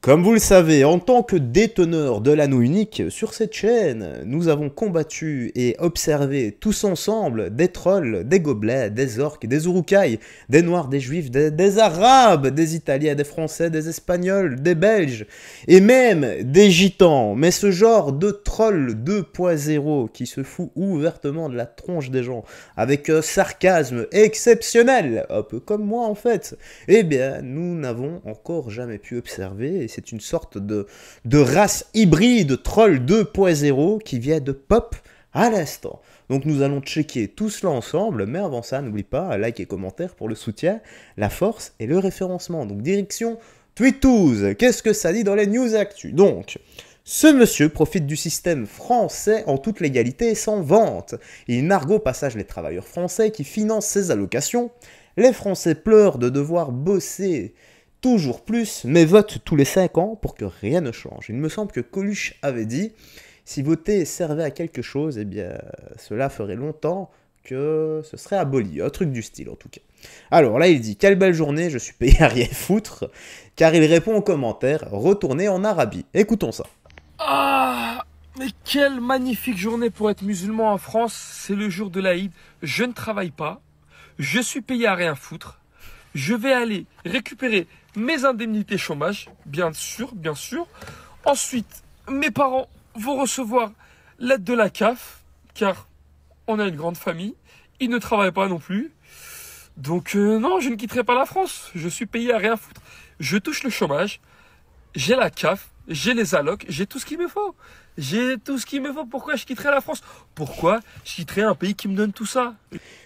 Comme vous le savez, en tant que déteneur de l'anneau unique, sur cette chaîne, nous avons combattu et observé tous ensemble des trolls, des gobelets, des orques, des urukai, des noirs, des juifs, des arabes, des italiens, des français, des espagnols, des belges, et même des gitans. Mais ce genre de troll 2.0 qui se fout ouvertement de la tronche des gens, avec un sarcasme exceptionnel, un peu comme moi en fait, eh bien, nous n'avons encore jamais pu observer. Et c'est une sorte de race hybride troll 2.0 qui vient de pop à l'instant. Donc nous allons checker tout cela ensemble, mais avant ça, n'oublie pas, like et commentaire pour le soutien, la force et le référencement. Donc direction Tweetous, qu'est-ce que ça dit dans les news actu? Donc, ce monsieur profite du système français en toute légalité et sans vente. Il nargue au passage les travailleurs français qui financent ses allocations. Les Français pleurent de devoir bosser toujours plus, mais votent tous les 5 ans pour que rien ne change. Il me semble que Coluche avait dit, si voter servait à quelque chose, eh bien, cela ferait longtemps que ce serait aboli. Un truc du style, en tout cas. Alors là, il dit, quelle belle journée, je suis payé à rien foutre, car il répond aux commentaires, retournez en Arabie. Écoutons ça. Ah, mais quelle magnifique journée pour être musulman en France. C'est le jour de l'Aïd. Je ne travaille pas. Je suis payé à rien foutre. Je vais aller récupérer mes indemnités chômage, bien sûr, bien sûr. Ensuite, mes parents vont recevoir l'aide de la CAF, car on a une grande famille. Ils ne travaillent pas non plus. Donc non, je ne quitterai pas la France. Je suis payé à rien foutre. Je touche le chômage. J'ai la CAF. J'ai les allocs. J'ai tout ce qu'il me faut. J'ai tout ce qu'il me faut. Pourquoi je quitterai la France? Pourquoi je quitterai un pays qui me donne tout ça?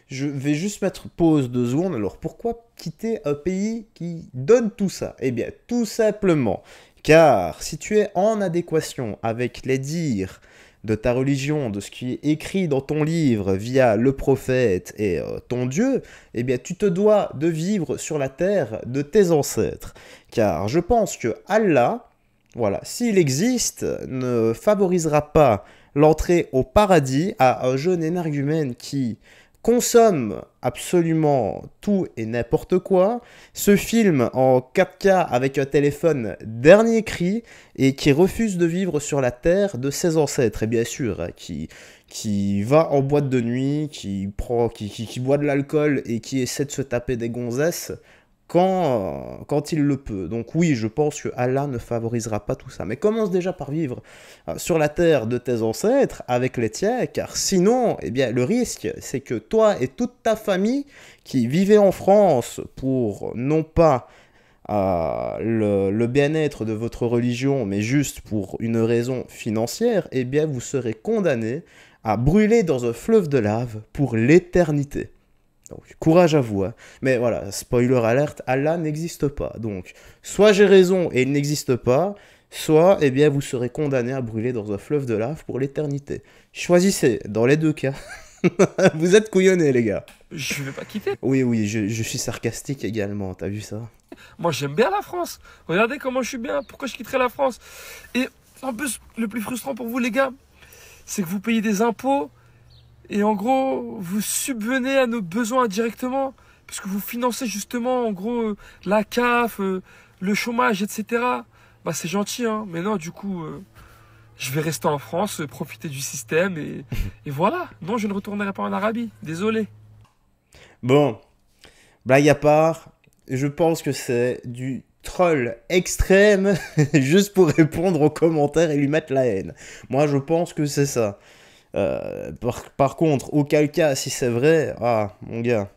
Je vais juste mettre pause 2 secondes. Alors, pourquoi quitter un pays qui donne tout ça? Eh bien, tout simplement, car si tu es en adéquation avec les dires de ta religion, de ce qui est écrit dans ton livre via le prophète et ton Dieu, eh bien, tu te dois de vivre sur la terre de tes ancêtres. Car je pense que Allah, voilà, s'il existe, ne favorisera pas l'entrée au paradis à un jeune énergumène qui consomme absolument tout et n'importe quoi, se filme en 4K avec un téléphone dernier cri et qui refuse de vivre sur la terre de ses ancêtres, et bien sûr, qui va en boîte de nuit, qui boit de l'alcool et qui essaie de se taper des gonzesses quand il le peut. Donc oui, je pense que Allah ne favorisera pas tout ça. Mais commence déjà par vivre sur la terre de tes ancêtres avec les tiens, car sinon, eh bien, le risque, c'est que toi et toute ta famille qui vivait en France pour non pas le bien-être de votre religion, mais juste pour une raison financière, eh bien, vous serez condamnés à brûler dans un fleuve de lave pour l'éternité. Donc, courage à vous, hein. Mais voilà, spoiler alerte, Allah n'existe pas. Donc, soit j'ai raison et il n'existe pas, soit, eh bien, vous serez condamné à brûler dans un fleuve de lave pour l'éternité. Choisissez, dans les deux cas. Vous êtes couillonnés, les gars. Je vais pas quitter. Oui, oui, je suis sarcastique également, t'as vu ça? Moi, j'aime bien la France. Regardez comment je suis bien. Pourquoi je quitterai la France? Et en plus, le plus frustrant pour vous, les gars, c'est que vous payez des impôts. Et en gros, vous subvenez à nos besoins directement, puisque vous financez justement, en gros, la CAF, le chômage, etc. Bah, c'est gentil, hein. Mais non, du coup, je vais rester en France, profiter du système, et voilà. Non, je ne retournerai pas en Arabie. Désolé. Bon, blague à part, je pense que c'est du troll extrême, juste pour répondre aux commentaires et lui mettre la haine. Moi, je pense que c'est ça. Par contre, auquel cas, si c'est vrai, ah, mon gars,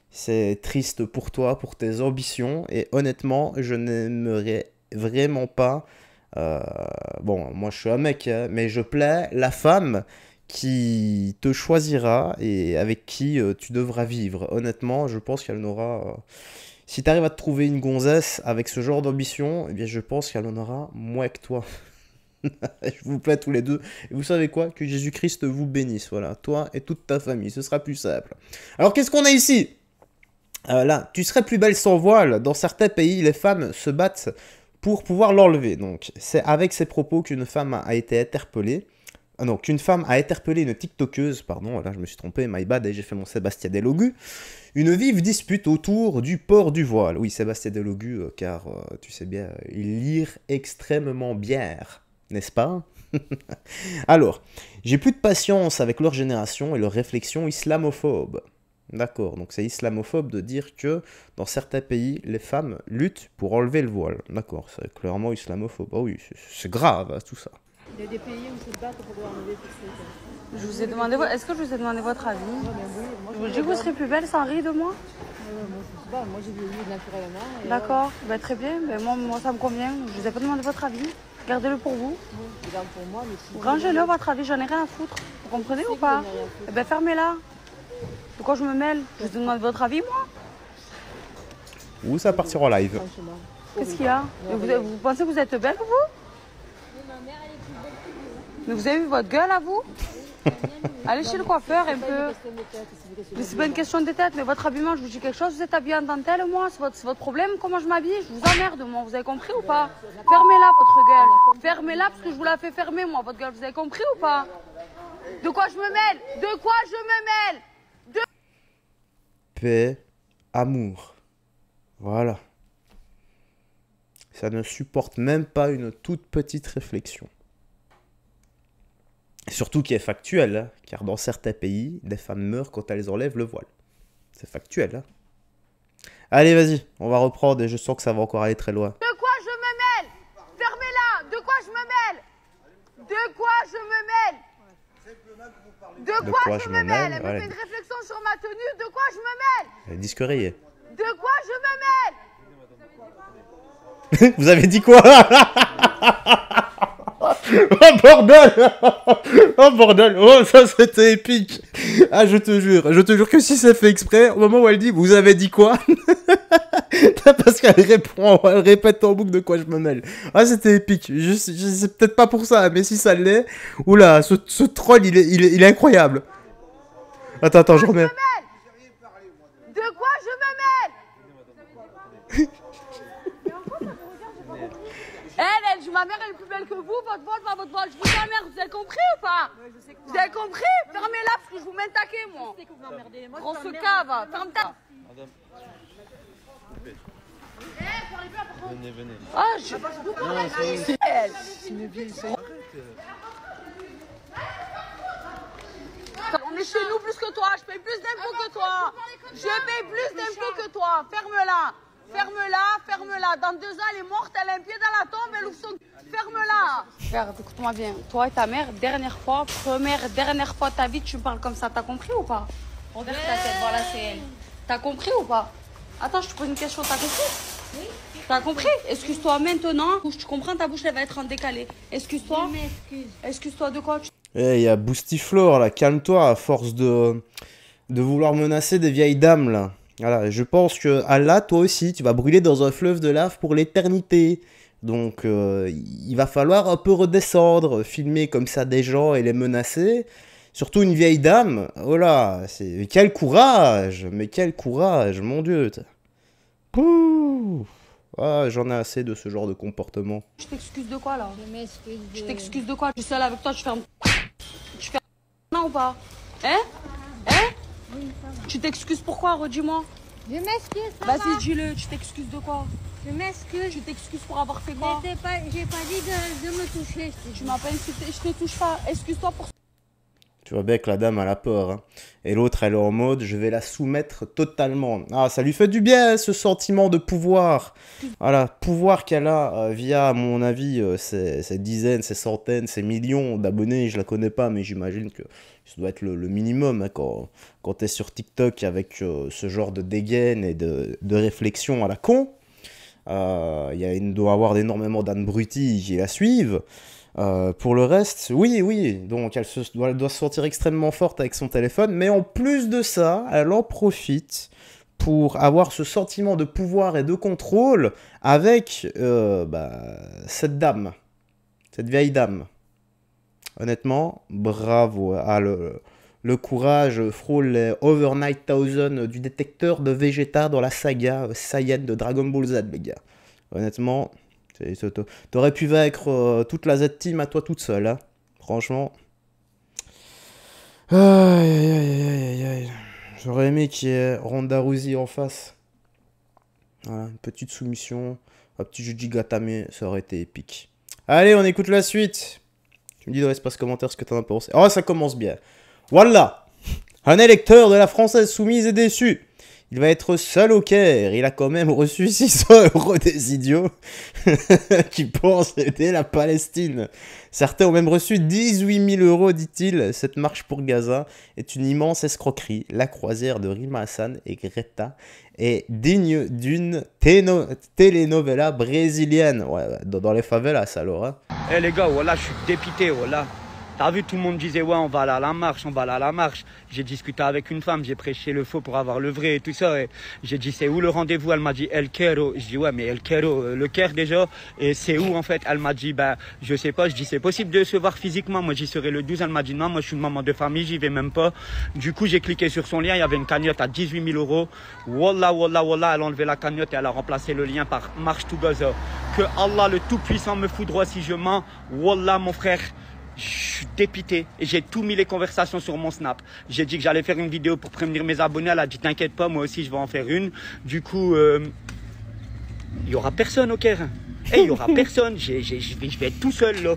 c'est triste pour toi, pour tes ambitions, et honnêtement, je n'aimerais vraiment pas, bon, moi je suis un mec, hein, mais je plais la femme qui te choisira et avec qui tu devras vivre. Honnêtement, je pense qu'elle n'aura... si tu arrives à te trouver une gonzesse avec ce genre d'ambition, eh bien je pense qu'elle en aura moins que toi. Je vous plaît tous les deux. Et vous savez quoi? Que Jésus-Christ vous bénisse. Voilà, toi et toute ta famille. Ce sera plus simple. Alors, qu'est-ce qu'on a ici? Là, tu serais plus belle sans voile. Dans certains pays, les femmes se battent pour pouvoir l'enlever. Donc, c'est avec ces propos qu'une femme a été interpellée. Ah non, qu'une femme a interpellé une TikTokeuse, pardon, là je me suis trompé, my bad, et j'ai fait mon Sébastien Delogu, une vive dispute autour du port du voile. Oui, Sébastien Delogu, car tu sais bien, il lire extrêmement bien, n'est-ce pas? Alors, j'ai plus de patience avec leur génération et leurs réflexions islamophobes. D'accord, donc c'est islamophobe de dire que dans certains pays, les femmes luttent pour enlever le voile. D'accord, c'est clairement islamophobe. Ah oui, c'est grave tout ça. Il y a des pays où ils se battent pour enlever tout ça. Je vous ai demandé, est-ce que je vous ai demandé votre avis? Ouais, ben oui, moi, Je vous dis que vous serez plus belle sans rire de moi? moi, je sais pas, moi j'ai vieilli naturellement. Et D'accord, ben, très bien, ben, moi ça me convient. Je vous ai pas demandé votre avis. Gardez-le pour vous. je garde pour moi, mais si. Rangez-le votre avis, j'en ai rien à foutre. Vous comprenez ou pas? Eh ben fermez-la. De quoi je me mêle? Je vous demande votre avis, moi? Ou ça partir en live. Franchement. Qu'est-ce qu'il y a? Vous pensez que vous êtes belle, vous? Mais vous avez vu votre gueule à vous? Allez chez le coiffeur un peu. Mais c'est pas une question de tête, mais votre habillement, je vous dis quelque chose, vous êtes habillé en dentelle, moi, c'est votre problème, comment je m'habille? Je vous emmerde, moi, vous avez compris ou pas? Fermez-la, votre gueule. Fermez-la parce que je vous la fais fermer, moi, votre gueule, vous avez compris ou pas? De quoi je me mêle? De quoi je me mêle? Paix, amour. Voilà. Ça ne supporte même pas une toute petite réflexion. Surtout qui est factuel, hein, car dans certains pays, des femmes meurent quand elles enlèvent le voile. C'est factuel. Hein. Allez, vas-y, on va reprendre et je sens que ça va encore aller très loin. De quoi je me mêle? Fermez-la. De quoi je me mêle? De quoi je me mêle? De quoi je me mêle? Elle me fait une réflexion sur ma tenue. De quoi je me mêle? Disque rayé. De quoi je me mêle? Vous avez dit quoi? Oh bordel! Oh bordel! Oh ça c'était épique! Ah je te jure que si c'est fait exprès, au moment où elle dit vous avez dit quoi? Parce qu'elle répond, elle répète en boucle de quoi je me mêle. Ah c'était épique. Je sais peut-être pas pour ça, mais si ça l'est, oula, ce troll il est incroyable. Attends, je remets. De quoi je me mêle? Ma mère elle est plus belle que vous, votre voile, pas votre voile. Je vous emmerde, vous avez compris ou pas? Vous avez compris? Fermez-la parce que je vous mets le taquet, moi. Grosse cave, ferme ta. Venez. Ah, je... C'est elle. On est chez nous plus que toi, je paye plus d'impôts que toi. Je paye plus d'impôts que toi. Ferme-la. Ferme-la. Dans 2 ans, elle est morte, elle a un pied dans la tombe, elle ouvre son... Ferme-la. Regarde, écoute-moi bien. Toi et ta mère, dernière fois de ta vie, tu me parles comme ça. T'as compris ou pas? Regarde ta tête, voilà, c'est elle. T'as compris ou pas? Attends, je te pose une question, t'as compris? Oui. T'as compris? Excuse-toi maintenant. Tu comprends, ta bouche, elle va être en décalé. Excuse-toi. Je m'excuse. Excuse-toi de quoi? Eh, il y a Boostiflore là, calme-toi à force de vouloir menacer des vieilles dames là. Voilà, je pense que Allah, toi aussi, tu vas brûler dans un fleuve de lave pour l'éternité. Donc, il va falloir un peu redescendre, filmer comme ça des gens et les menacer. Surtout une vieille dame. Oh là, c'est... Quel courage! Mais quel courage, mon Dieu! Pouh! Ah, j'en ai assez de ce genre de comportement. Je t'excuse de quoi, là? Je m'excuse. Je t'excuse de quoi? Je suis seule avec toi, tu fermes... Tu fermes... Non ou pas? Hein? Oui, ça va. Tu t'excuses pourquoi? Redis-moi. Je m'excuse, ça va. Vas-y, dis-le. Tu t'excuses de quoi? Je m'excuse. Tu t'excuses pour avoir fait quoi? J'ai pas dit de me toucher. Tu m'as pas insulté, je te touche pas. Excuse-toi pour... Tu vois bien que la dame a la peur. Hein. Et l'autre, elle est en mode, je vais la soumettre totalement. Ah, ça lui fait du bien, ce sentiment de pouvoir. Voilà, pouvoir qu'elle a via, à mon avis, ces dizaines, ces centaines, ces millions d'abonnés. Je la connais pas, mais j'imagine que ça doit être le minimum hein, quand tu es sur TikTok avec ce genre de dégaine et de réflexion à la con. Il doit y avoir énormément d'abrutis qui la suivent. Pour le reste, oui, donc elle doit se sentir extrêmement forte avec son téléphone, mais en plus de ça, elle en profite pour avoir ce sentiment de pouvoir et de contrôle avec cette dame, cette vieille dame. Honnêtement, bravo. Ah, le courage frôle les Overnight 1000 du détecteur de Vegeta dans la saga Saiyan de Dragon Ball Z, les gars. Honnêtement... T'aurais pu vaincre toute la Z-Team à toi toute seule, hein. Franchement, Aïe, aïe, aïe, aïe, aïe, aïe. J'aurais aimé qu'il y ait Ronda Rousey en face. Voilà, une petite soumission, un petit Juji Gatame, ça aurait été épique. Allez, on écoute la suite. Tu me dis dans l'espace commentaire ce que t'en as pensé. Oh, ça commence bien. Voilà. Un électeur de la Française soumise est déçu. Il va être seul au Caire. Il a quand même reçu 600 € des idiots qui pensent aider la Palestine. Certains ont même reçu 18 000 €, dit-il. Cette marche pour Gaza est une immense escroquerie. La croisière de Rima Hassan et Greta est digne d'une telenovela brésilienne. Ouais, dans les favelas alors. Hein. Eh les gars, voilà, je suis dépité, voilà. T'as vu, tout le monde disait, ouais, on va aller à la marche, on va aller à la marche. J'ai discuté avec une femme, j'ai prêché le faux pour avoir le vrai et tout ça. Et j'ai dit, c'est où le rendez-vous? Elle m'a dit, El Cairo. Je dis, ouais, mais El Cairo, le Caire déjà. Et c'est où en fait? Elle m'a dit, ben, je sais pas. Je dis, c'est possible de se voir physiquement. Moi, j'y serai le 12. Elle m'a dit, non, moi, je suis une maman de famille, j'y vais même pas. Du coup, j'ai cliqué sur son lien. Il y avait une cagnotte à 18 000 €. Wallah, wallah, wallah. Elle a enlevé la cagnotte et elle a remplacé le lien par Marche to Gaza. Que Allah, le Tout-Puissant, me foudroie si je mens. Wallah, mon frère. Je suis dépité et j'ai tout mis les conversations sur mon Snap. J'ai dit que j'allais faire une vidéo pour prévenir mes abonnés. Elle a dit t'inquiète pas, moi aussi je vais en faire une. Du coup, il y aura personne au Caire. Il y aura personne. Je vais être tout seul là.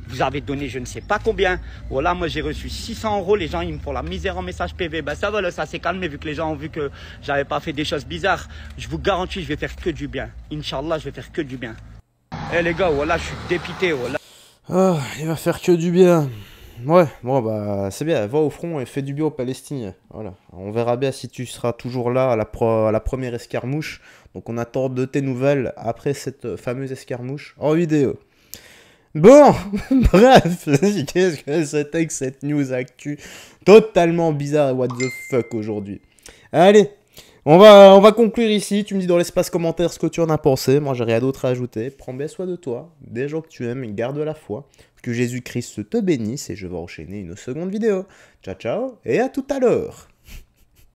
Vous avez donné je ne sais pas combien. Voilà, moi j'ai reçu 600 €. Les gens ils me font la misère en message PV. Ben ça va là, ça s'est calmé vu que les gens ont vu que j'avais pas fait des choses bizarres. Je vous garantis, je vais faire que du bien. Inch'Allah, je vais faire que du bien. Les gars, voilà, je suis dépité. Voilà. Oh, il va faire que du bien. Ouais, bon bah c'est bien, va au front et fais du bien aux Palestiniens. Voilà, on verra bien si tu seras toujours là à la première escarmouche. Donc on attend de tes nouvelles après cette fameuse escarmouche en vidéo. Bon, bref, qu'est-ce que c'était que cette news actu totalement bizarre et what the fuck aujourd'hui. Allez, on va conclure ici. Tu me dis dans l'espace commentaire ce que tu en as pensé. Moi, j'ai rien d'autre à ajouter. Prends bien soin de toi, des gens que tu aimes, garde la foi. Que Jésus-Christ te bénisse et je vais enchaîner une seconde vidéo. Ciao, ciao et à tout à l'heure.